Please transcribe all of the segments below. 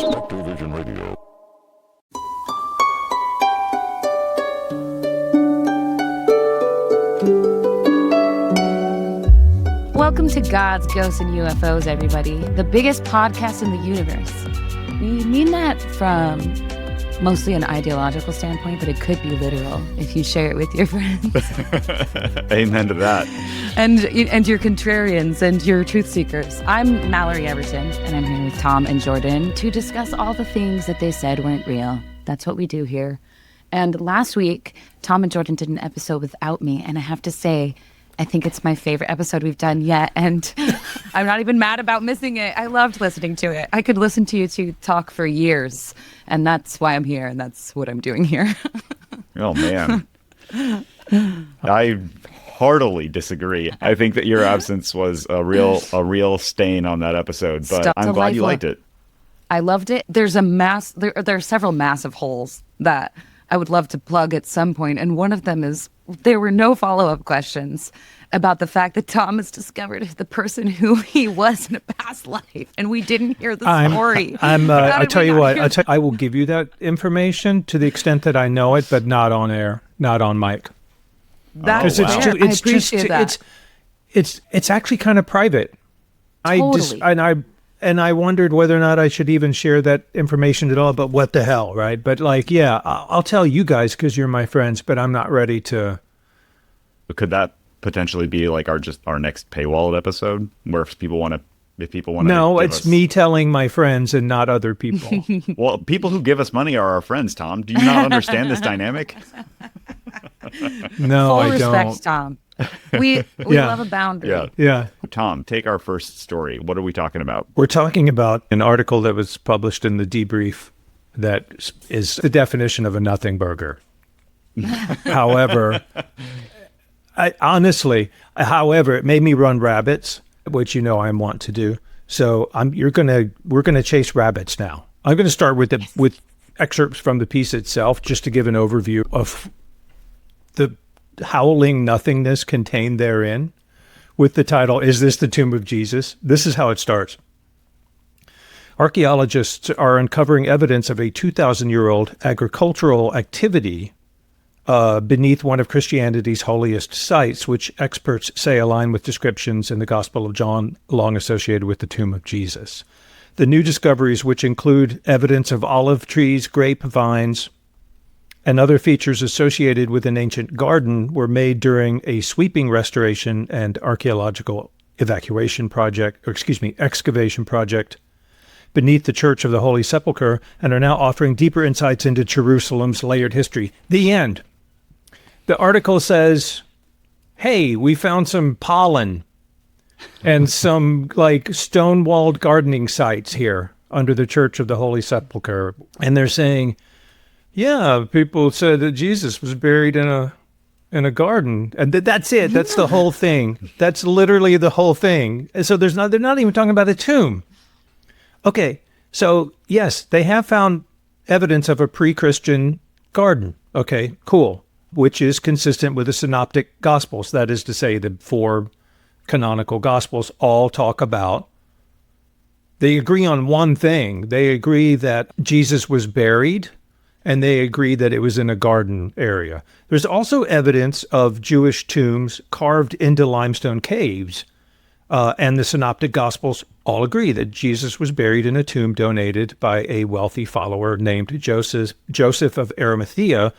Spectrovision Radio. Welcome to Gods, Ghosts, and UFOs, everybody. The biggest podcast in the universe. We mean that from mostly an ideological standpoint, but it could be literal if you share it with your friends. Amen to that. And your contrarians and your truth seekers. I'm Mallory Everton, and I'm here with Tom and Jordan to discuss all the things that they said weren't real. That's what we do here. And last week, Tom and Jordan did an episode without me, and I have to say, I think it's my favorite episode we've done yet, and I'm not even mad about missing it. I loved listening to it. I could listen to you two talk for years, and that's why I'm here, and that's what I'm doing here. Oh, man. I heartily disagree. I think that your absence was a real stain on that episode, but I'm glad you liked it. I loved it. There are several massive holes that I would love to plug at some point, and one of them is there were no follow-up questions about the fact that Tom has discovered the person who he was in a past life, and we didn't hear the story. I tell you what, I will give you that information to the extent that I know it, but not on air, not on mic. That's I appreciate that. It's actually kind of private. Totally. I wondered whether or not I should even share that information at all, but what the hell, right? But I'll tell you guys because you're my friends, but I'm not ready to. Could that potentially be like our next paywall episode where if people want to No, it's me telling my friends and not other people. Well, people who give us money are our friends, Tom. Do you not understand this dynamic? No, I don't. Full respect, Tom. We love a boundary. Yeah. Tom, take our first story. What are we talking about? We're talking about an article that was published in the Debrief that is the definition of a nothing burger. However, it made me run rabbits, which you know I want to do. So we're gonna chase rabbits now. I'm gonna start with excerpts from the piece itself, just to give an overview of the howling nothingness contained therein, with the title, "Is This the Tomb of Jesus?" This is how it starts. Archaeologists are uncovering evidence of a 2,000-year-old agricultural activity beneath one of Christianity's holiest sites, which experts say align with descriptions in the Gospel of John long associated with the tomb of Jesus. The new discoveries, which include evidence of olive trees, grapevines, and other features associated with an ancient garden, were made during a sweeping restoration and archaeological excavation project beneath the Church of the Holy Sepulchre, and are now offering deeper insights into Jerusalem's layered history. The end. The article says, hey, we found some pollen and some stone-walled gardening sites here under the Church of the Holy Sepulchre. And they're saying, yeah, people said that Jesus was buried in a garden, and that's it. That's the whole thing. That's literally the whole thing. And so they're not even talking about a tomb. Okay, so yes, they have found evidence of a pre-Christian garden. Okay, cool, which is consistent with the Synoptic Gospels. That is to say, the 4 canonical Gospels all talk about. They agree on one thing. They agree that Jesus was buried, and they agree that it was in a garden area. There's also evidence of Jewish tombs carved into limestone caves, and the Synoptic Gospels all agree that Jesus was buried in a tomb donated by a wealthy follower named Joseph of Arimathea,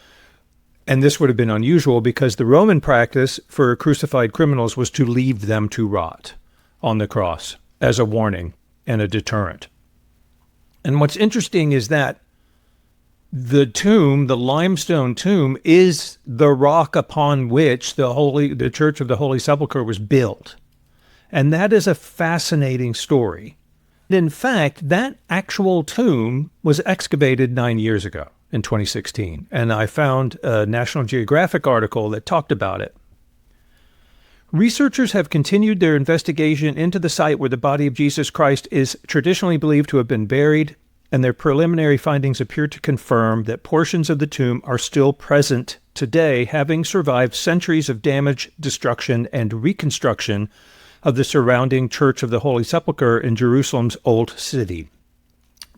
and this would have been unusual because the Roman practice for crucified criminals was to leave them to rot on the cross as a warning and a deterrent. And what's interesting is that the tomb, the limestone tomb, is the rock upon which the Church of the Holy Sepulchre was built. And that is a fascinating story. In fact, that actual tomb was excavated 9 years ago in 2016. And I found a National Geographic article that talked about it. Researchers have continued their investigation into the site where the body of Jesus Christ is traditionally believed to have been buried, and their preliminary findings appear to confirm that portions of the tomb are still present today, having survived centuries of damage, destruction, and reconstruction of the surrounding Church of the Holy Sepulchre in Jerusalem's Old City.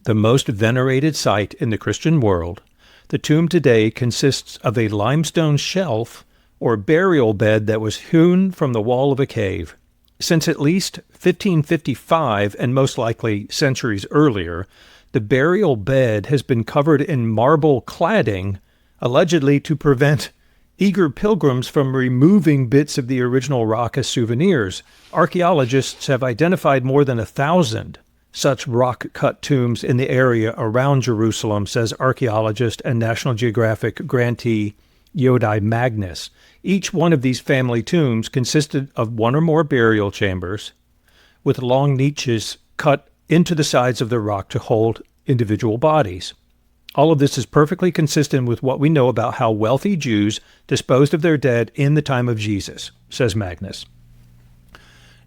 the most venerated site in the Christian world, the tomb today consists of a limestone shelf or burial bed that was hewn from the wall of a cave. Since at least 1555, and most likely centuries earlier, the burial bed has been covered in marble cladding, allegedly to prevent eager pilgrims from removing bits of the original rock as souvenirs. Archaeologists have identified more than 1,000 such rock-cut tombs in the area around Jerusalem, says archaeologist and National Geographic grantee Yodai Magnus. Each one of these family tombs consisted of one or more burial chambers with long niches cut into the sides of the rock to hold individual bodies. All of this is perfectly consistent with what we know about how wealthy Jews disposed of their dead in the time of Jesus, says Magnus.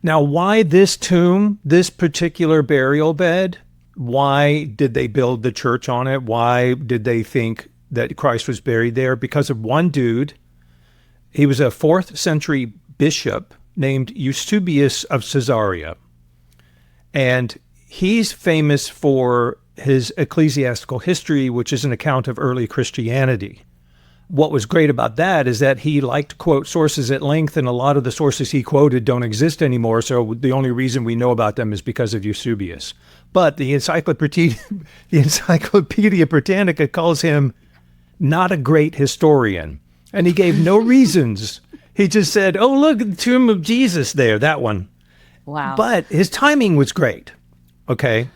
Now, why this tomb, this particular burial bed? Why did they build the church on it? Why did they think that Christ was buried there? Because of one dude. He was a 4th century bishop named Eusebius of Caesarea. And he's famous for his ecclesiastical history, which is an account of early Christianity. What was great about that is that he liked to quote sources at length, and a lot of the sources he quoted don't exist anymore, so the only reason we know about them is because of Eusebius. But the Encyclopedia Britannica calls him not a great historian, and he gave no reasons. He just said, oh, look, the tomb of Jesus there, that one. Wow. But his timing was great, okay?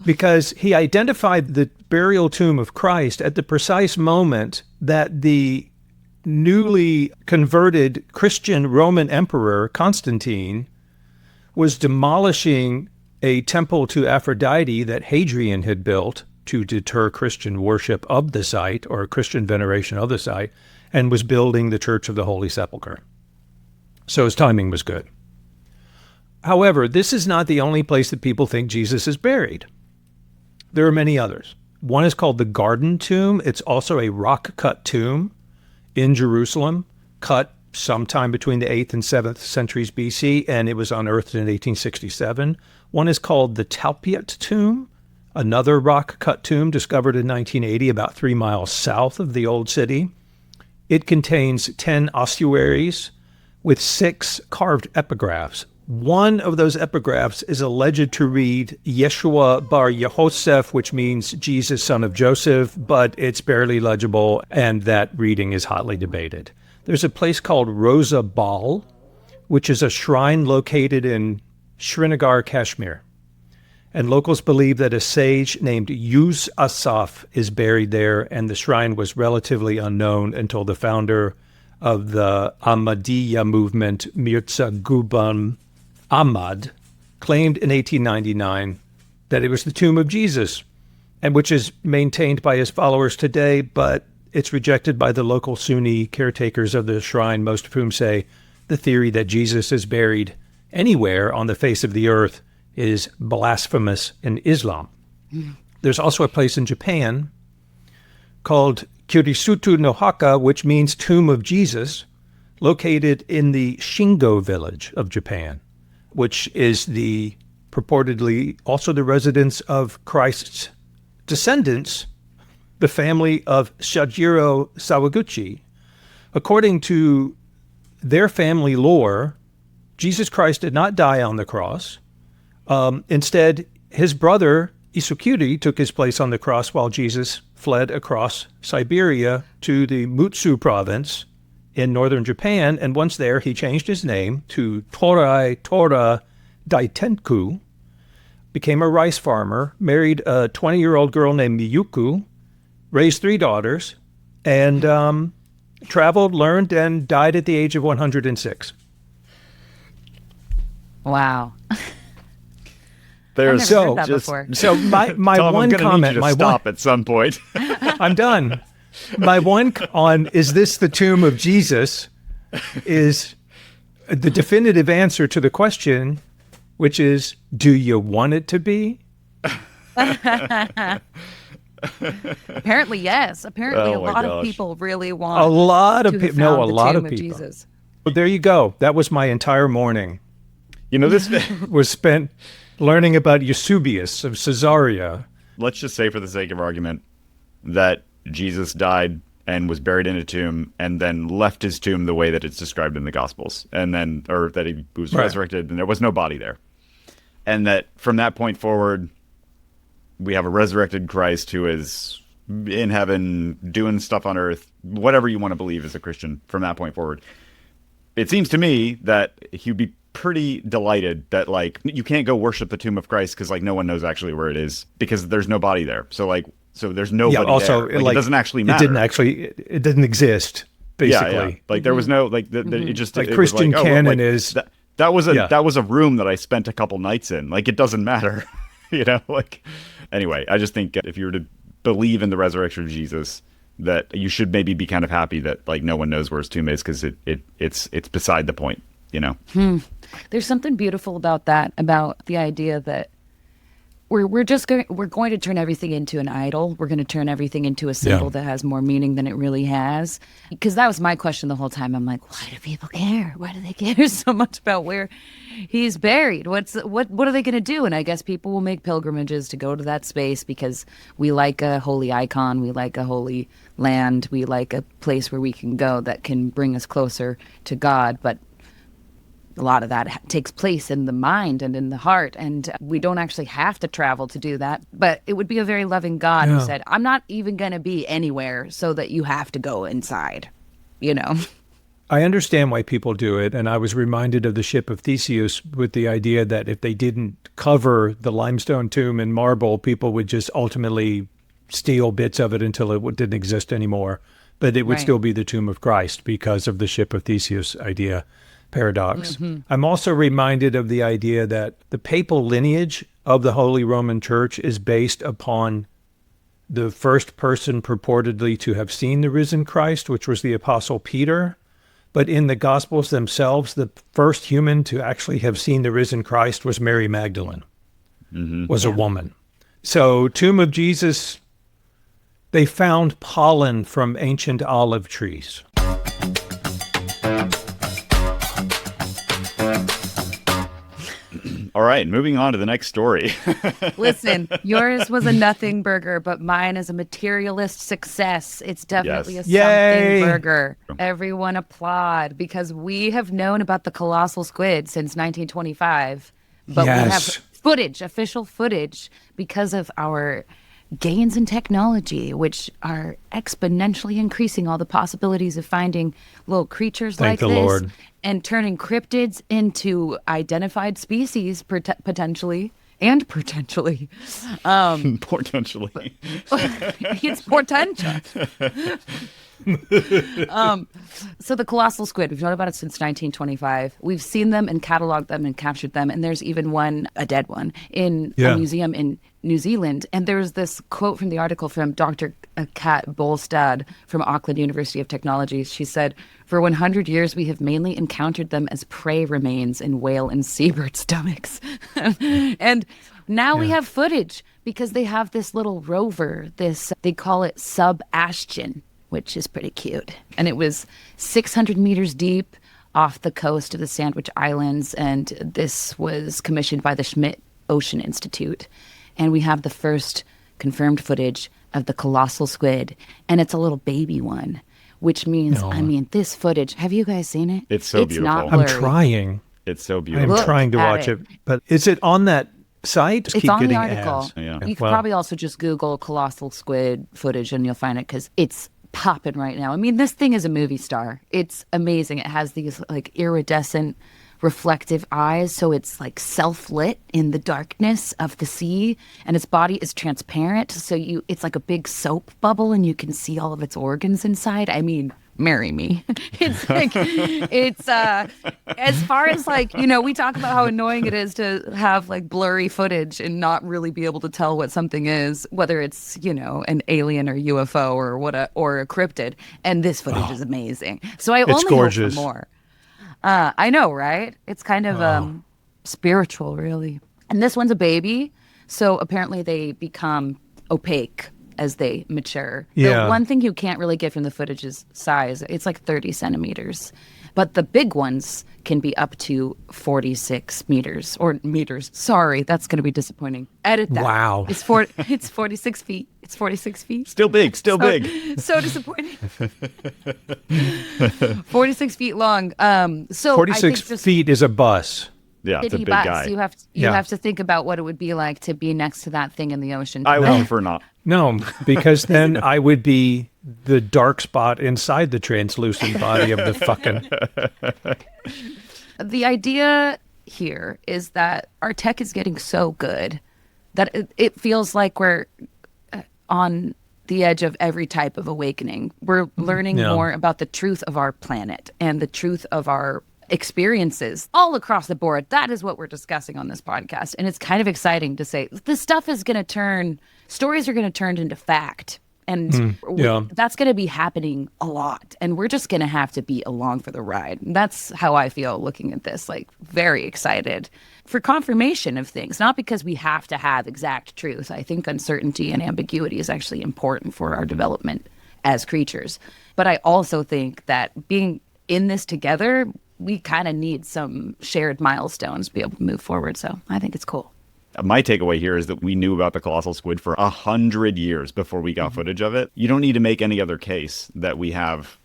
Because he identified the burial tomb of Christ at the precise moment that the newly converted Christian Roman Emperor Constantine was demolishing a temple to Aphrodite that Hadrian had built to deter Christian worship of the site or Christian veneration of the site, and was building the Church of the Holy Sepulchre. So his timing was good. However, this is not the only place that people think Jesus is buried. There are many others. One is called the Garden Tomb. It's also a rock-cut tomb in Jerusalem, cut sometime between the 8th and 7th centuries BC, and it was unearthed in 1867. One is called the Talpiot Tomb, another rock-cut tomb discovered in 1980 about 3 miles south of the Old City. It contains 10 ossuaries with 6 carved epigraphs. One of those epigraphs is alleged to read Yeshua bar Yehoseph, which means Jesus, son of Joseph, but it's barely legible, and that reading is hotly debated. There's a place called Rosa Bal, which is a shrine located in Srinagar, Kashmir. And locals believe that a sage named Yuz Asaf is buried there, and the shrine was relatively unknown until the founder of the Ahmadiyya movement, Mirza Ghulam Ahmad, claimed in 1899 that it was the tomb of Jesus, and which is maintained by his followers today, but it's rejected by the local Sunni caretakers of the shrine, most of whom say the theory that Jesus is buried anywhere on the face of the earth is blasphemous in Islam. There's also a place in Japan called Kurisutu no Haka, which means Tomb of Jesus, located in the Shingo village of Japan, which is the purportedly also the residence of Christ's descendants, the family of Shajiro Sawaguchi. According to their family lore, Jesus Christ did not die on the cross. Instead, his brother Isukiri took his place on the cross while Jesus fled across Siberia to the Mutsu province in northern Japan, and once there, he changed his name to Torai Tora Daitenku, became a rice farmer, married a 20-year-old girl named Miyuku, raised 3 daughters, and traveled, learned, and died at the age of 106. Wow. There's I've never heard that before. So my Tom, one I'm gonna comment, need you to stop at some point. I'm done. My one on is this the tomb of Jesus is the definitive answer to the question, which is, do you want it to be? Apparently, yes. Apparently, Oh a my lot of gosh. people really want A lot of to have people. No, found a the lot tomb of people. Jesus. Well, there you go. That was my entire morning. You know, this Was spent learning about Eusebius of Caesarea let's just say for the sake of argument that Jesus died and was buried in a tomb and then left his tomb the way that it's described in the Gospels, and then, or that he was resurrected and there was no body there. And that from that point forward, we have a resurrected Christ who is in heaven doing stuff on earth, whatever you want to believe as a Christian from that point forward. It seems to me that he'd be pretty delighted that, like, you can't go worship the tomb of Christ because, like, no one knows actually where it is because there's no body there. So, like, there's nobody also, there. Like, it doesn't actually matter. It didn't exist, basically. Yeah. Like, there was no, like, it just... Like, it Christian was like, canon like, is... That was a room that I spent a couple nights in. Like, it doesn't matter. You know? Like, anyway, I just think if you were to believe in the resurrection of Jesus, that you should maybe be kind of happy that, like, no one knows where his tomb is because it's beside the point, you know? There's something beautiful about that, about the idea that we're going to turn everything into an idol. We're going to turn everything into a symbol that has more meaning than it really has. Because that was my question the whole time. I'm like, why do people care? Why do they care so much about where he's buried? What are they going to do? And I guess people will make pilgrimages to go to that space because we like a holy icon, we like a holy land, we like a place where we can go that can bring us closer to God. But a lot of that takes place in the mind and in the heart, and we don't actually have to travel to do that. But it would be a very loving God who said, I'm not even going to be anywhere so that you have to go inside, you know? I understand why people do it, and I was reminded of the ship of Theseus with the idea that if they didn't cover the limestone tomb in marble, people would just ultimately steal bits of it until it didn't exist anymore. But it would still be the tomb of Christ because of the ship of Theseus idea. Paradox. I'm also reminded of the idea that the papal lineage of the Holy Roman Church is based upon the first person purportedly to have seen the risen Christ, which was the Apostle Peter. But in the Gospels themselves, the first human to actually have seen the risen Christ was Mary Magdalene, was a woman. So, tomb of Jesus, they found pollen from ancient olive trees. All right, moving on to the next story. Listen, yours was a nothing burger, but mine is a materialist success. It's definitely a something burger. Everyone applaud, because we have known about the Colossal Squid since 1925, but we have footage, official footage, because of our gains in technology, which are exponentially increasing all the possibilities of finding little creatures like this. Lord. And turning cryptids into identified species, potentially. Potentially. It's potential. So the Colossal Squid, we've known about it since 1925. We've seen them and cataloged them and captured them. And there's even one, a dead one, in a museum in New Zealand. And there's this quote from the article from Dr. Kat Bolstad from Auckland University of Technology. She said, "For 100 years, we have mainly encountered them as prey remains in whale and seabird stomachs." And now we have footage because they have this little rover, they call it Sub-Ashton, which is pretty cute. And it was 600 meters deep off the coast of the Sandwich Islands. And this was commissioned by the Schmidt Ocean Institute. And we have the first confirmed footage of the Colossal Squid. And it's a little baby one, which means, this footage, have you guys seen it? It's so beautiful. Not blurry. I'm trying. It's so beautiful. I'm trying to watch it. But is it on that site? It's on the article. Yeah. You could probably also just Google Colossal Squid footage and you'll find it because it's popping right now. I mean, this thing is a movie star. It's amazing. It has these like iridescent reflective eyes, so it's like self-lit in the darkness of the sea, and its body is transparent, so it's like a big soap bubble and you can see all of its organs inside. I mean, marry me. It's like, it's as far as like, we talk about how annoying it is to have like blurry footage and not really be able to tell what something is, whether it's, an alien or UFO or a cryptid. And this footage is amazing. So I only hope for more. I know, right? It's kind of spiritual, really. And this one's a baby, so apparently they become opaque as they mature. The one thing you can't really get from the footage is size. It's like 30 centimeters. But the big ones can be up to 46 meters or meters. Sorry, that's going to be disappointing. Edit that. Wow. It's 46 feet. It's 46 feet. Still big, big. So disappointing. 46 feet long. So 46 feet is a bus. Yeah, it's a big bus. guy. You have to think about what it would be like to be next to that thing in the ocean. I would prefer not. No, because then I would be the dark spot inside the translucent body of the fucking... The idea here is that our tech is getting so good that it feels like we're on the edge of every type of awakening. We're learning more about the truth of our planet and the truth of our experiences all across the board. That is what we're discussing on this podcast. And it's kind of exciting to say this stuff is going to stories are going to turn into fact. And that's going to be happening a lot. And we're just going to have to be along for the ride. And that's how I feel looking at this, like very excited for confirmation of things, not because we have to have exact truth. I think uncertainty and ambiguity is actually important for our development as creatures. But I also think that being in this together, we kind of need some shared milestones to be able to move forward. So I think it's cool. My takeaway here is that we knew about the Colossal Squid for 100 years before we got footage of it. You don't need to make any other case that we have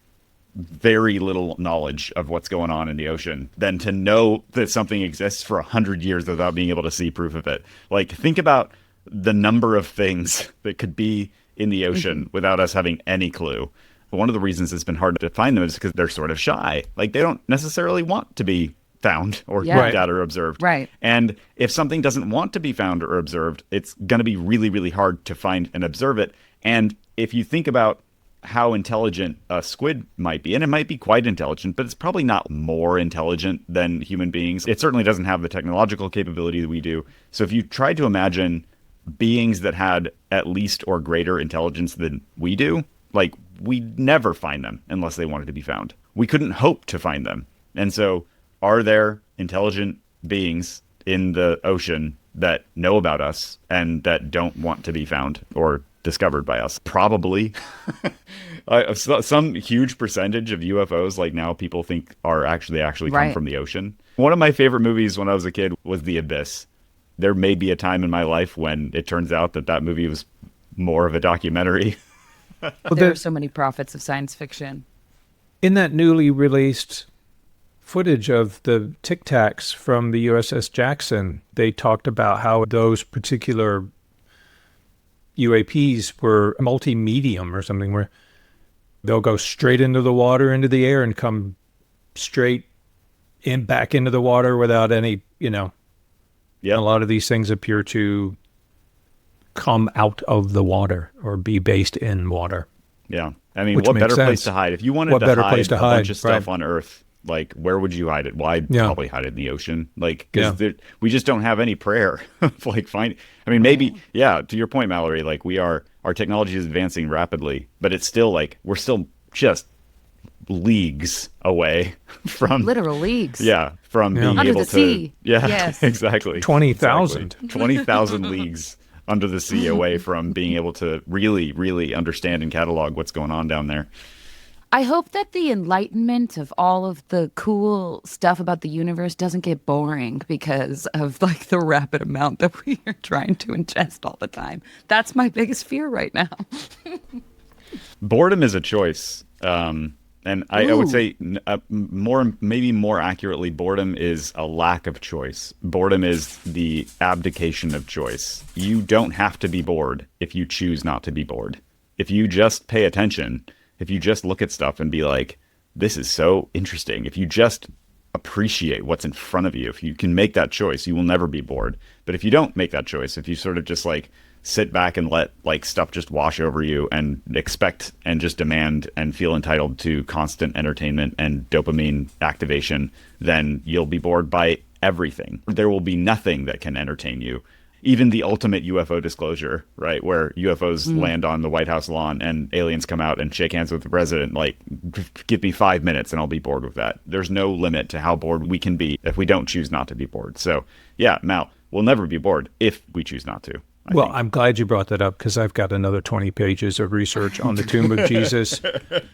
very little knowledge of what's going on in the ocean than to know that something exists for 100 years without being able to see proof of it. Like, think about the number of things that could be in the ocean without us having any clue. One of the reasons it's been hard to find them is because they're sort of shy. Like, they don't necessarily want to be found or looked at or observed. Right. And if something doesn't want to be found or observed, it's going to be really, really hard to find and observe it. And if you think about how intelligent a squid might be, and it might be quite intelligent, but it's probably not more intelligent than human beings. It certainly doesn't have the technological capability that we do. So if you tried to imagine beings that had at least or greater intelligence than we do, like, we'd never find them unless they wanted to be found. We couldn't hope to find them. And so are there intelligent beings in the ocean that know about us and that don't want to be found or discovered by us? Probably. Some huge percentage of UFOs, like, now people think are actually come from the ocean. One of my favorite movies when I was a kid was The Abyss. There may be a time in my life when it turns out that movie was more of a documentary. There are so many prophets of science fiction. In that newly released footage of the Tic Tacs from the USS Jackson, they talked about how those particular UAPs were multi-medium or something, where they'll go straight into the water, into the air, and come straight in back into the water without any, a lot of these things appear to come out of the water or be based in water. Yeah. I mean, what better place to hide? If you wanted to hide a bunch of stuff on Earth, like, where would you hide it? Well, I'd probably hide it in the ocean. Like, because we just don't have any prayer. Like, maybe, to your point, Mallory, like, our technology is advancing rapidly, but it's still like, we're still just leagues away from literal leagues. Yeah. From being under able the to sea. Yeah, yes. Exactly. 20,000. 20,000 leagues under the sea away from being able to really, really understand and catalog what's going on down there. I hope that the enlightenment of all of the cool stuff about the universe doesn't get boring because of, like, the rapid amount that we are trying to ingest all the time. That's my biggest fear right now. Boredom is a choice. And I would say maybe more accurately, boredom is a lack of choice. Boredom is the abdication of choice. You don't have to be bored if you choose not to be bored. If you just pay attention, if you just look at stuff and be like, this is so interesting. If you just appreciate what's in front of you, if you can make that choice, you will never be bored. But if you don't make that choice, if you sort of just like sit back and let like stuff just wash over you and expect and just demand and feel entitled to constant entertainment and dopamine activation, then you'll be bored by everything. There will be nothing that can entertain you. Even the ultimate UFO disclosure, right, where UFOs land on the White House lawn and aliens come out and shake hands with the president, like, give me 5 minutes and I'll be bored with that. There's no limit to how bored we can be if we don't choose not to be bored. So, yeah, Mal, we'll never be bored if we choose not to. Well, I'm glad you brought that up because I've got another 20 pages of research on the tomb of Jesus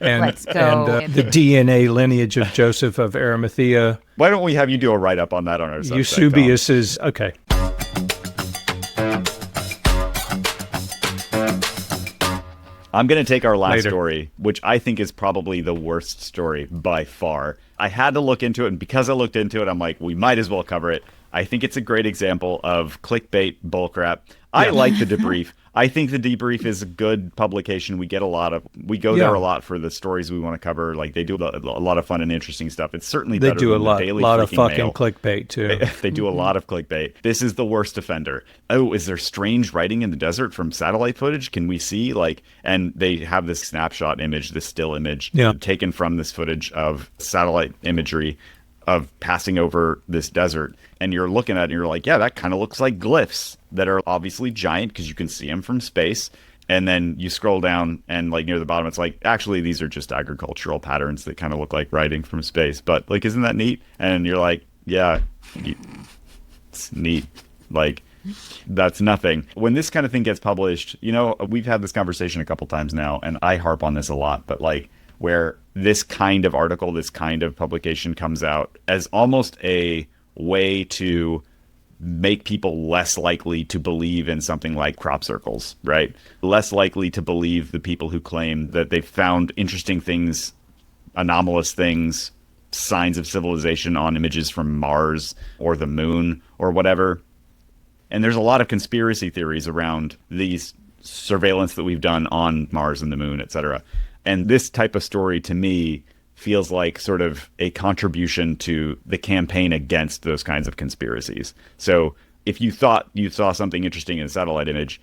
and, Let's go. and the DNA lineage of Joseph of Arimathea. Why don't we have you do a write-up on that on our Substack, Eusebius is, okay. I'm going to take our last story, which I think is probably the worst story by far. I had to look into it, and because I looked into it, I'm like, we might as well cover it. I think it's a great example of clickbait bullcrap. I like the debrief. I think the debrief is a good publication. We go there a lot for the stories we want to cover. Like they do a lot of fun and interesting stuff. It's certainly better than the Daily lot of fucking Mail. clickbait too. They do a lot of clickbait. This is the worst offender. Oh, is there strange writing in the desert from satellite footage? Can we see and they have this snapshot image, this still image taken from this footage of satellite imagery of passing over this desert, and you're looking at it and you're like, yeah, that kind of looks like glyphs that are obviously giant because you can see them from space. And then you scroll down and near the bottom, it's like, actually, these are just agricultural patterns that kind of look like writing from space. But isn't that neat? And you're like, yeah, it's neat. That's nothing. When this kind of thing gets published, we've had this conversation a couple times now, and I harp on this a lot, but where this kind of article, this kind of publication comes out as almost a way to make people less likely to believe in something like crop circles, right? Less likely to believe the people who claim that they've found interesting things, anomalous things, signs of civilization on images from Mars or the moon or whatever. And there's a lot of conspiracy theories around these surveillance that we've done on Mars and the moon, et cetera. And this type of story, to me, feels like sort of a contribution to the campaign against those kinds of conspiracies. So if you thought you saw something interesting in a satellite image,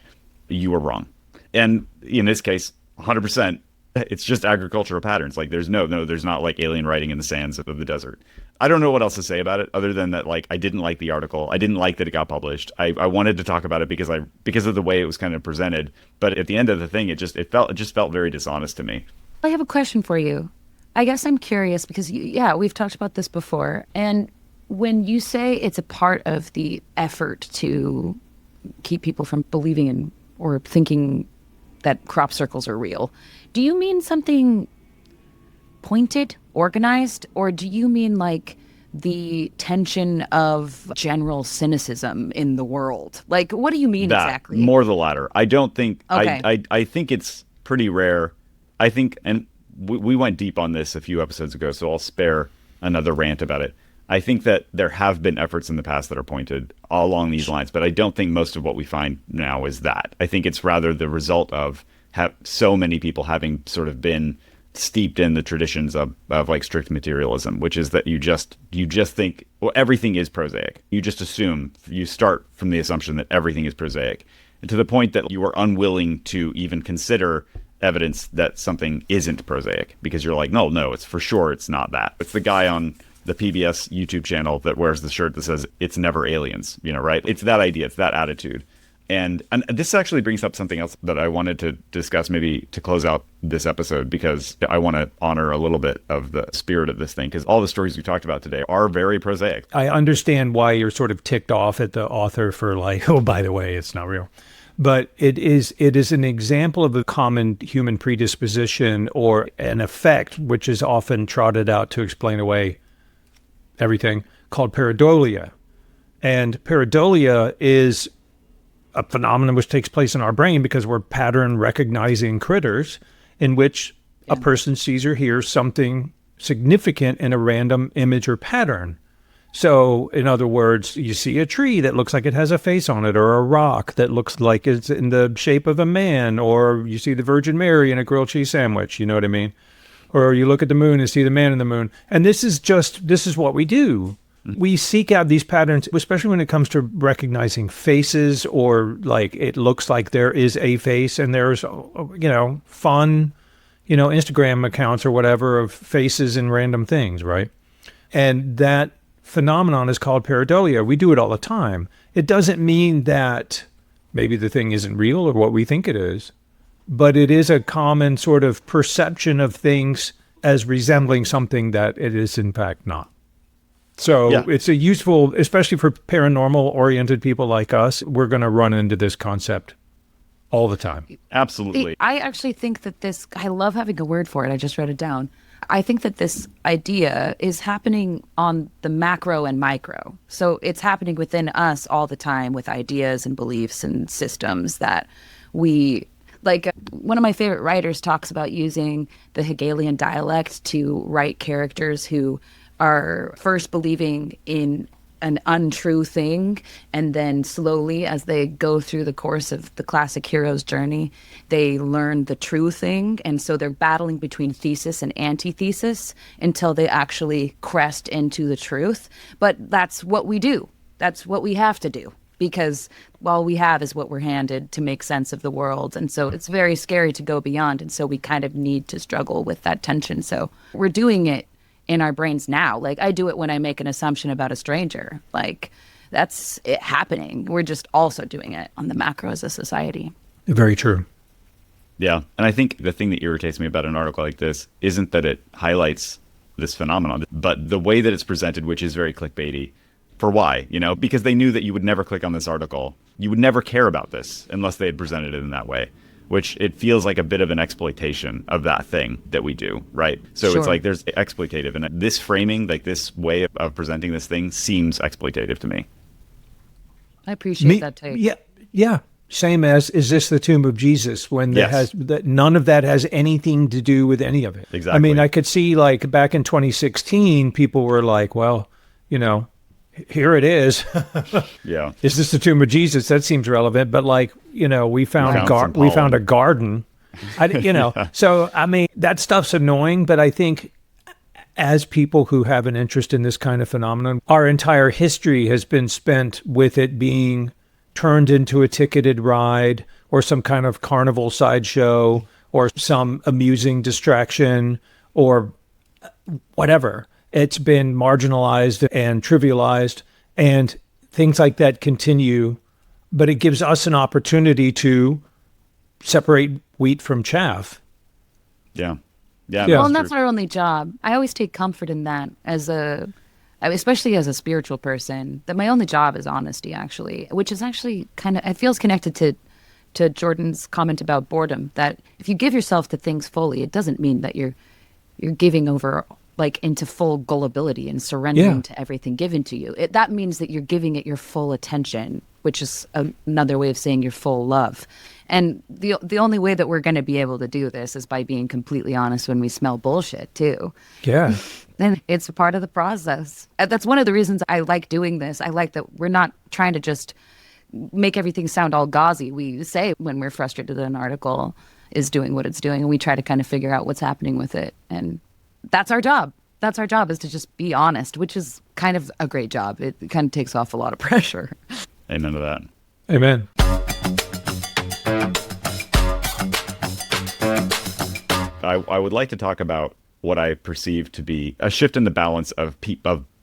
you were wrong. And in this case, 100%, it's just agricultural patterns. There's not alien writing in the sands of the desert. I don't know what else to say about it other than that, I didn't like the article. I didn't like that it got published. I wanted to talk about it because of the way it was kind of presented. But at the end of the thing, it just felt very dishonest to me. I have a question for you. I guess I'm curious because, we've talked about this before. And when you say it's a part of the effort to keep people from believing in or thinking that crop circles are real, do you mean something pointed, organized, or do you mean the tension of general cynicism in the world? What do you mean exactly? More the latter. I don't think, okay. I think it's pretty rare. I think, and we went deep on this a few episodes ago, so I'll spare another rant about it. I think that there have been efforts in the past that are pointed all along these lines, but I don't think most of what we find now is that. I think it's rather the result of so many people having sort of been steeped in the traditions of strict materialism, which is that you just think, well, everything is prosaic. You just assume, you start from the assumption that everything is prosaic, and to the point that you are unwilling to even consider evidence that something isn't prosaic, because you're like, no, it's for sure it's not that. It's the guy on the PBS YouTube channel that wears the shirt that says it's never aliens, right? It's that idea, it's that attitude. And this actually brings up something else that I wanted to discuss maybe to close out this episode, because I want to honor a little bit of the spirit of this thing, because all the stories we talked about today are very prosaic. I understand why you're sort of ticked off at the author for oh, by the way, it's not real. But it is an example of a common human predisposition or an effect, which is often trotted out to explain away everything, called pareidolia. And pareidolia is a phenomenon which takes place in our brain because we're pattern recognizing critters, in which a person sees or hears something significant in a random image or pattern. So, in other words, you see a tree that looks like it has a face on it, or a rock that looks like it's in the shape of a man, or you see the Virgin Mary in a grilled cheese sandwich, you know what I mean? Or you look at the moon and see the man in the moon. And this is what we do. We seek out these patterns, especially when it comes to recognizing faces, or it looks like there is a face, and there's, fun, Instagram accounts or whatever of faces and random things, right? And that phenomenon is called pareidolia. We do it all the time. It doesn't mean that maybe the thing isn't real or what we think it is, but it is a common sort of perception of things as resembling something that it is in fact not. So Yeah. it's a useful, especially for paranormal oriented people like us, we're going to run into this concept all the time. Absolutely. I actually think that I love having a word for it. I just wrote it down. I think that this idea is happening on the macro and micro. So it's happening within us all the time with ideas and beliefs and systems that we like. One of my favorite writers talks about using the Hegelian dialect to write characters who are first believing in an untrue thing, and then slowly, as they go through the course of the classic hero's journey, they learn the true thing. And so they're battling between thesis and antithesis until they actually crest into the truth. But that's what we do. That's what we have to do, because all we have is what we're handed to make sense of the world. And so it's very scary to go beyond. And so we kind of need to struggle with that tension. So we're doing it in our brains now. Like, I do it when I make an assumption about a stranger. Like, that's it happening. We're just also doing it on the macro as a society. Very true. Yeah. And I think the thing that irritates me about an article like this isn't that it highlights this phenomenon, but the way that it's presented, which is very clickbaity. For why? Because they knew that you would never click on this article. You would never care about this unless they had presented it in that way, which it feels like a bit of an exploitation of that thing that we do, right? So It's like there's exploitative. And this framing, like this way of presenting this thing, seems exploitative to me. I appreciate that take. Yeah. Same as, is this the tomb of Jesus? When none of that has anything to do with any of it. Exactly. I mean, I could see like back in 2016, people were like, well, here it is. Yeah. Is this the tomb of Jesus? That seems relevant. But like, we found a garden. So I mean, that stuff's annoying. But I think as people who have an interest in this kind of phenomenon, our entire history has been spent with it being turned into a ticketed ride or some kind of carnival sideshow or some amusing distraction or whatever. It's been marginalized and trivialized, and things like that continue, but it gives us an opportunity to separate wheat from chaff. Yeah. Well, and that's our only job. I always take comfort in that especially as a spiritual person, that my only job is honesty, actually, which is actually it feels connected to Jordan's comment about boredom, that if you give yourself to things fully, it doesn't mean that you're giving over like into full gullibility and surrendering to everything given to you. That means that you're giving it your full attention, which is another way of saying your full love. And the only way that we're going to be able to do this is by being completely honest when we smell bullshit too. Yeah. And it's a part of the process. That's one of the reasons I like doing this. I like that we're not trying to just make everything sound all gauzy. We say when we're frustrated that an article is doing what it's doing, and we try to kind of figure out what's happening with it. And that's our job. That's our job, is to just be honest, which is kind of a great job. It kind of takes off a lot of pressure. Amen to that. Amen. I would like to talk about what I perceive to be a shift in the balance of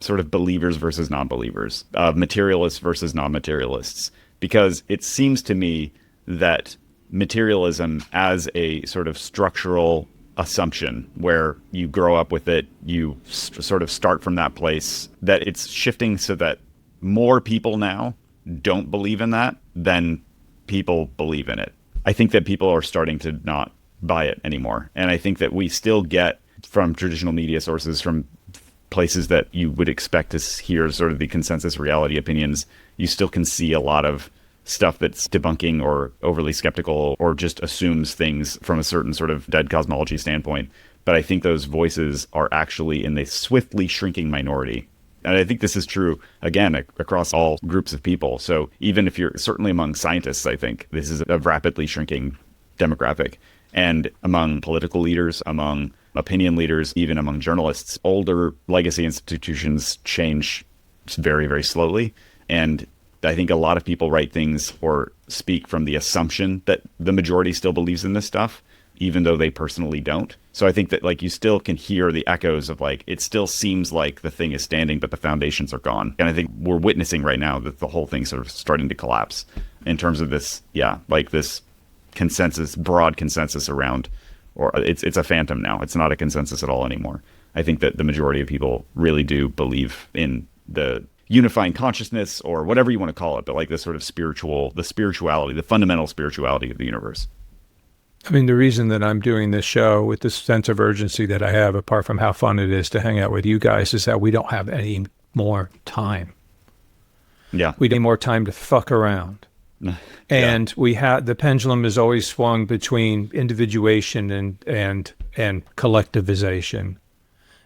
sort of believers versus non-believers, of materialists versus non-materialists, because it seems to me that materialism as a sort of structural assumption where you grow up with it, you sort of start from that place, that it's shifting so that more people now don't believe in that than people believe in it. I think that people are starting to not buy it anymore. And I think that we still get from traditional media sources, from places that you would expect to hear sort of the consensus reality opinions, you still can see a lot of stuff that's debunking or overly skeptical or just assumes things from a certain sort of dead cosmology standpoint. But I think those voices are actually in the swiftly shrinking minority. And I think this is true, again, across all groups of people. So even if you're certainly among scientists, I think this is a rapidly shrinking demographic. And among political leaders, among opinion leaders, even among journalists, older legacy institutions change very, very slowly. And I think a lot of people write things or speak from the assumption that the majority still believes in this stuff, even though they personally don't. So I think that like you still can hear the echoes of like, it still seems like the thing is standing, but the foundations are gone. And I think we're witnessing right now that the whole thing's sort of starting to collapse in terms of this, like this consensus, broad consensus around, or it's a phantom now. It's not a consensus at all anymore. I think that the majority of people really do believe in the unifying consciousness, or whatever you want to call it, but like this sort of spirituality, the fundamental spirituality of the universe. I mean, the reason that I'm doing this show with this sense of urgency that I have, apart from how fun it is to hang out with you guys, is that we don't have any more time. Yeah. We need more time to fuck around. And we have, the pendulum has always swung between individuation and collectivization.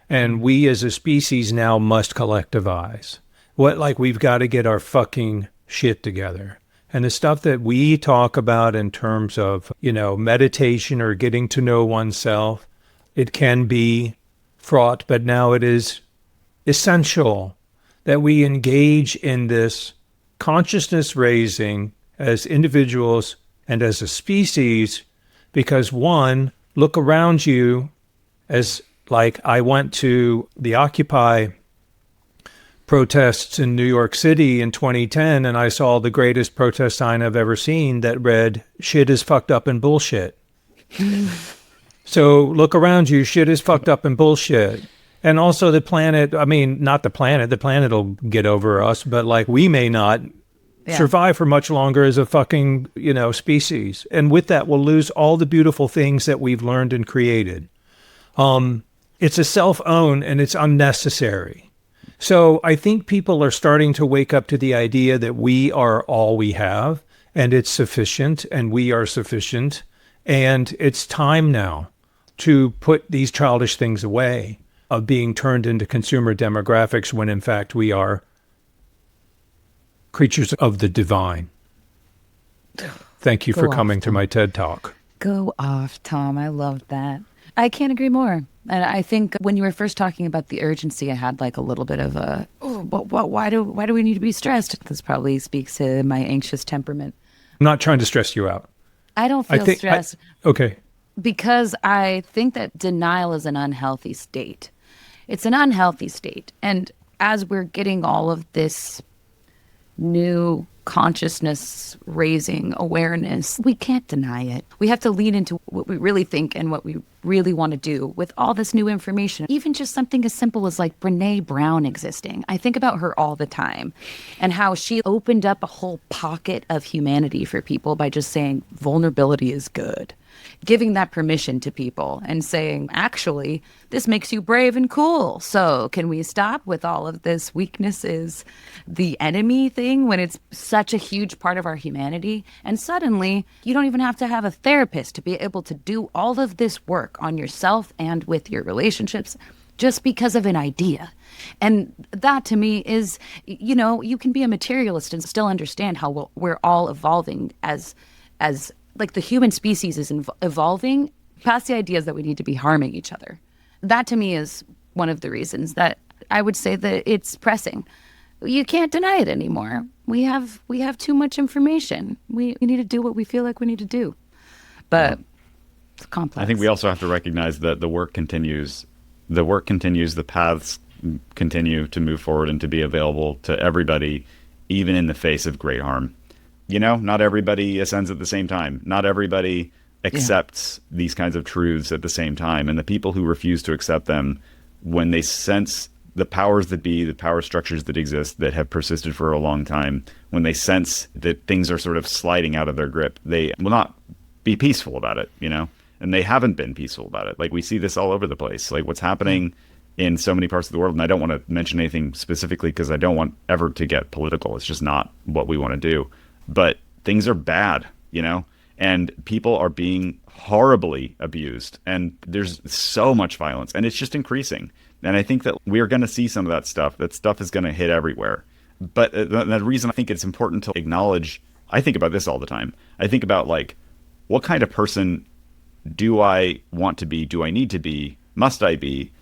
And we as a species now must collectivize. We've got to get our fucking shit together. And the stuff that we talk about in terms of, meditation or getting to know oneself, it can be fraught, but now it is essential that we engage in this consciousness raising as individuals and as a species, because one, look around you, as like I went to the Occupy protests in New York City in 2010, and I saw the greatest protest sign I've ever seen that read, "Shit is fucked up and bullshit." So look around you, shit is fucked up and bullshit. And also the planet, I mean, not the planet will get over us, but like we may not survive for much longer as a fucking, species. And with that, we'll lose all the beautiful things that we've learned and created. It's a self-own and it's unnecessary. So I think people are starting to wake up to the idea that we are all we have, and it's sufficient, and we are sufficient. And it's time now to put these childish things away of being turned into consumer demographics when in fact we are creatures of the divine. Thank you for coming to my TED Talk. Go off, Tom. I loved that. I can't agree more. And I think when you were first talking about the urgency, I had like a little bit of a, why do we need to be stressed? This probably speaks to my anxious temperament. I'm not trying to stress you out. I don't feel stressed. Okay. Because I think that denial is an unhealthy state. It's an unhealthy state. And as we're getting all of this new consciousness raising awareness, we can't deny it. We have to lean into what we really think and what we really want to do with all this new information. Even just something as simple as like Brene Brown existing. I think about her all the time and how she opened up a whole pocket of humanity for people by just saying vulnerability is good. Giving that permission to people and saying, actually, this makes you brave and cool. So can we stop with all of this weakness is the enemy thing when it's such a huge part of our humanity? And suddenly, you don't even have to have a therapist to be able to do all of this work on yourself and with your relationships just because of an idea. And that to me is, you can be a materialist and still understand how we're all evolving as like the human species is evolving past the ideas that we need to be harming each other. That to me is one of the reasons that I would say that it's pressing. You can't deny it anymore. We have too much information. We need to do what we feel like we need to do. But it's complex. I think we also have to recognize that the work continues. The work continues. The paths continue to move forward and to be available to everybody, even in the face of great harm. Not everybody ascends at the same time. Not everybody accepts these kinds of truths at the same time. And the people who refuse to accept them, when they sense the powers that be, the power structures that exist that have persisted for a long time, when they sense that things are sort of sliding out of their grip, they will not be peaceful about it, and they haven't been peaceful about it. Like we see this all over the place, like what's happening in so many parts of the world. And I don't want to mention anything specifically because I don't want ever to get political. It's just not what we want to do. But things are bad, and people are being horribly abused, and there's so much violence, and it's just increasing. And I think that we're going to see some of that stuff. That stuff is going to hit everywhere. But the reason I think it's important to acknowledge, I think about this all the time. I think about like, what kind of person do I want to be? Do I need to be? Must I be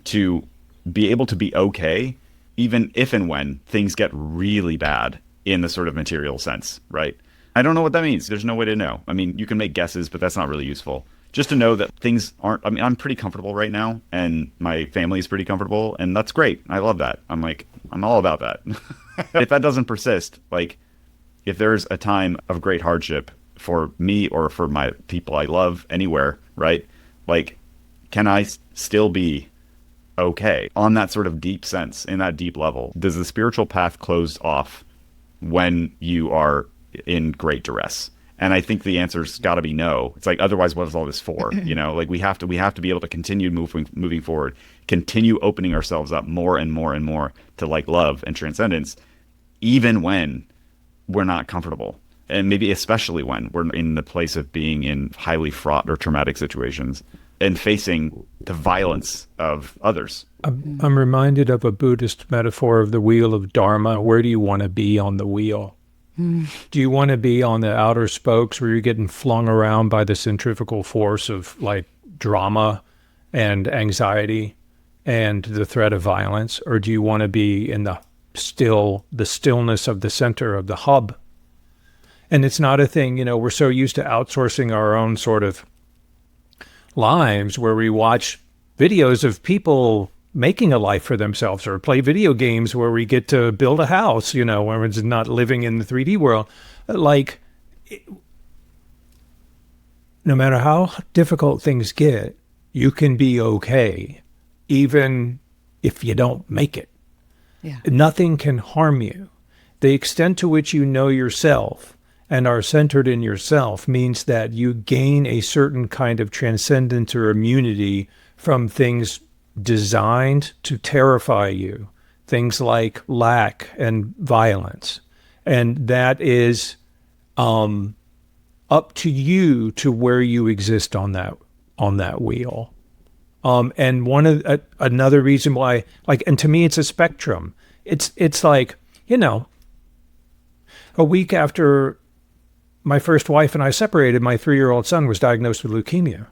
to be able to be okay, even if and when things get really bad? In the sort of material sense, right? I don't know what that means. There's no way to know. I mean, you can make guesses, but that's not really useful. Just to know that things aren't, I'm pretty comfortable right now, and my family is pretty comfortable, and that's great. I love that. I'm all about that. If that doesn't persist, like, if there's a time of great hardship for me or for my people I love anywhere, right? Like, can I still be okay on that sort of deep sense, in that deep level? Does the spiritual path close off when you are in great duress? And I think the answer's got to be no. It's like, otherwise, what is all this for? You know, like we have to be able to continue moving forward, continue opening ourselves up more and more and more to like love and transcendence, even when we're not comfortable. And maybe especially when we're in the place of being in highly fraught or traumatic situations and facing the violence of others. I'm reminded of a Buddhist metaphor of the wheel of Dharma. Where do you want to be on the wheel? Do you want to be on the outer spokes where you're getting flung around by the centrifugal force of like drama and anxiety and the threat of violence? Or do you want to be in the stillness of the center of the hub? And it's not a thing, you know, we're so used to outsourcing our own sort of lives where we watch videos of people making a life for themselves or play video games where we get to build a house, you know, where it's not living in the 3D world. Like, no matter how difficult things get, you can be okay, even if you don't make it. Yeah. Nothing can harm you. The extent to which you know yourself and are centered in yourself means that you gain a certain kind of transcendence or immunity from things designed to terrify you, things like lack and violence. And that is up to you to where you exist on that wheel. And another reason why, like, and to me, it's a spectrum. It's like, you know, a week after my first wife and I separated, my 3-year-old son was diagnosed with leukemia.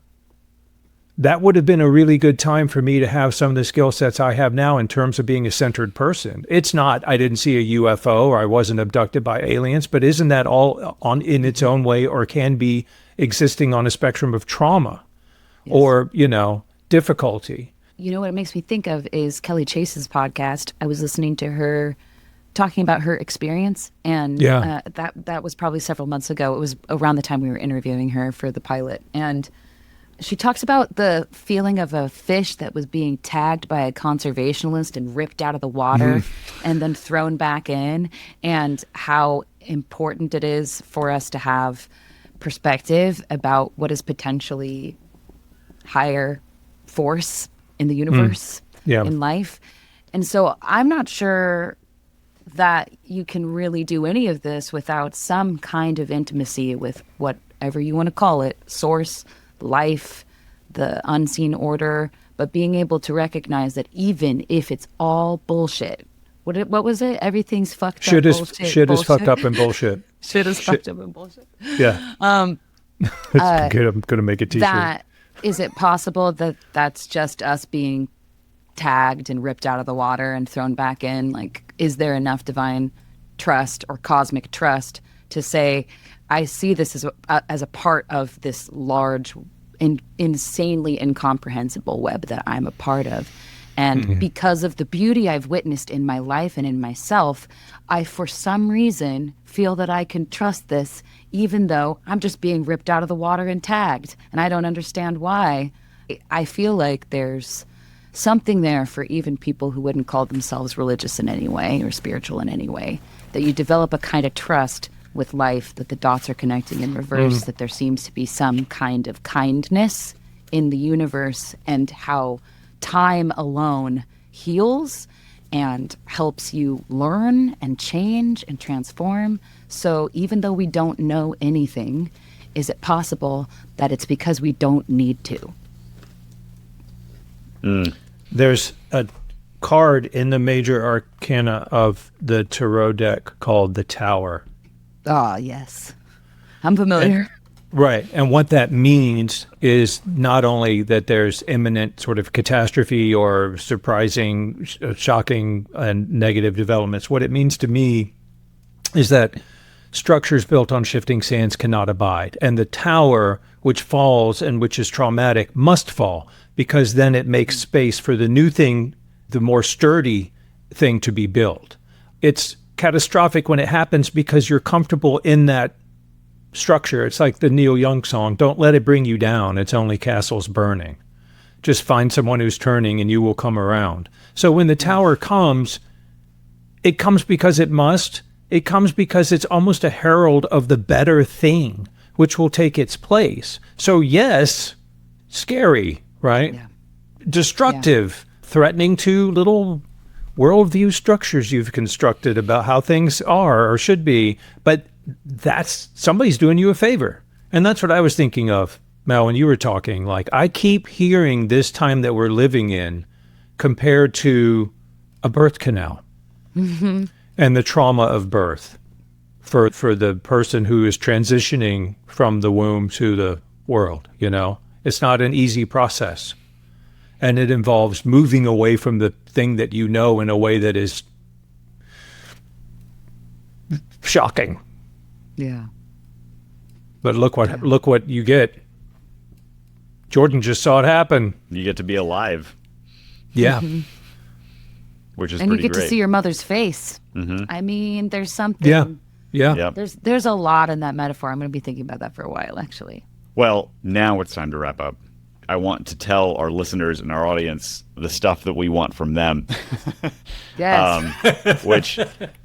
That would have been a really good time for me to have some of the skill sets I have now in terms of being a centered person. It's not, I didn't see a UFO or I wasn't abducted by aliens, but isn't that all in its own way, or can be existing on a spectrum of trauma? Yes. Or, you know, difficulty? You know what it makes me think of is Kelly Chase's podcast. I was listening to her talking about her experience, and that was probably several months ago. It was around the time we were interviewing her for the pilot, and she talks about the feeling of a fish that was being tagged by a conservationist and ripped out of the water and then thrown back in, and how important it is for us to have perspective about what is potentially higher force in the universe, in life. And so I'm not sure that you can really do any of this without some kind of intimacy with whatever you want to call it, source, life, the unseen order, but being able to recognize that even if it's all bullshit, what was it? Everything's fucked up. Shit is fucked up and bullshit. Shit is fucked up and bullshit. Yeah. It's good. I'm going to make a t-shirt. Is it possible that that's just us being tagged and ripped out of the water and thrown back in? Like, is there enough divine trust or cosmic trust to say, I see this as a part of this large, insanely incomprehensible web that I'm a part of? And because of the beauty I've witnessed in my life and in myself, I, for some reason, feel that I can trust this, even though I'm just being ripped out of the water and tagged, and I don't understand why. I feel like there's something there for even people who wouldn't call themselves religious in any way or spiritual in any way, that you develop a kind of trust with life, that the dots are connecting in reverse, that there seems to be some kind of kindness in the universe, and how time alone heals and helps you learn and change and transform. So even though we don't know anything, is it possible that it's because we don't need to? There's a card in the major arcana of the tarot deck called the Tower. Ah, yes. I'm familiar. Right. And what that means is not only that there's imminent sort of catastrophe or surprising, shocking, and negative developments. What it means to me is that structures built on shifting sands cannot abide. And the tower, which falls and which is traumatic, must fall, because then it makes space for the new thing, the more sturdy thing to be built. It's catastrophic when it happens because you're comfortable in that structure. It's like the Neil Young song, "Don't let it bring you down. It's only castles burning." Just find someone who's turning and you will come around. So when the tower comes, it comes because it must. It comes because it's almost a herald of the better thing, which will take its place. So yes, scary, right? Yeah. Destructive, threatening to little worldview structures you've constructed about how things are or should be. But that's somebody's doing you a favor. And that's what I was thinking of, Mel, when you were talking. Like, I keep hearing this time that we're living in compared to a birth canal and the trauma of birth for the person who is transitioning from the womb to the world, you know? It's not an easy process. And it involves moving away from the thing that you know in a way that is shocking. Yeah. But look what you get. Jordan just saw it happen. You get to be alive. Yeah. Which is and pretty you get great. to see your mother's face. I mean, there's something. Yeah. Yep. There's a lot in that metaphor. I'm going to be thinking about that for a while, actually. Well, now it's time to wrap up. I want to tell our listeners and our audience the stuff that we want from them. Yes. Which,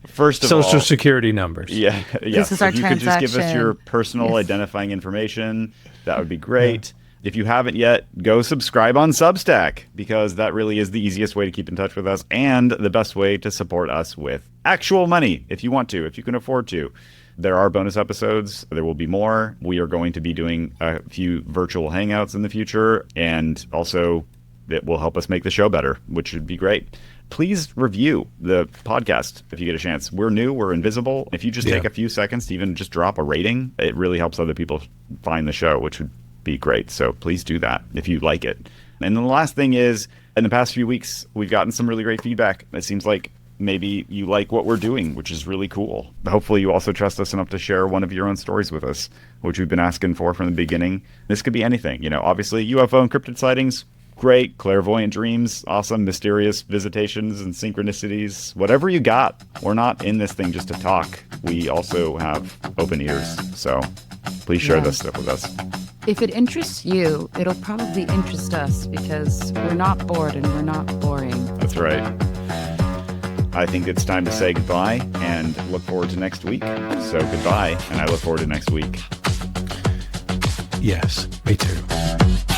first of all, Social security numbers. Yeah. This is our if you could just give us your transaction. personal identifying information, that would be great. If you haven't yet, go subscribe on Substack, because that really is the easiest way to keep in touch with us and the best way to support us with actual money, if you want to, if you can afford to. There are bonus episodes. There will be more. We are going to be doing a few virtual hangouts in the future, and also it will help us make the show better, which would be great. Please review the podcast if you get a chance. We're new. We're invisible. If you just take a few seconds to even just drop a rating, it really helps other people find the show, which would be great. So please do that if you like it. And then the last thing is, in the past few weeks, we've gotten some really great feedback. It seems like maybe you like what we're doing, which is really cool. Hopefully you also trust us enough to share one of your own stories with us, which we've been asking for from the beginning. This could be anything. You know, obviously UFO and cryptid sightings, great. Clairvoyant dreams, awesome. Mysterious visitations and synchronicities, whatever you got. We're not in this thing just to talk. We also have open ears. So please share this stuff with us. If it interests you, it'll probably interest us, because we're not bored and we're not boring. That's right. I think it's time to say goodbye and look forward to next week. So goodbye, and I look forward to next week. Yes, me too.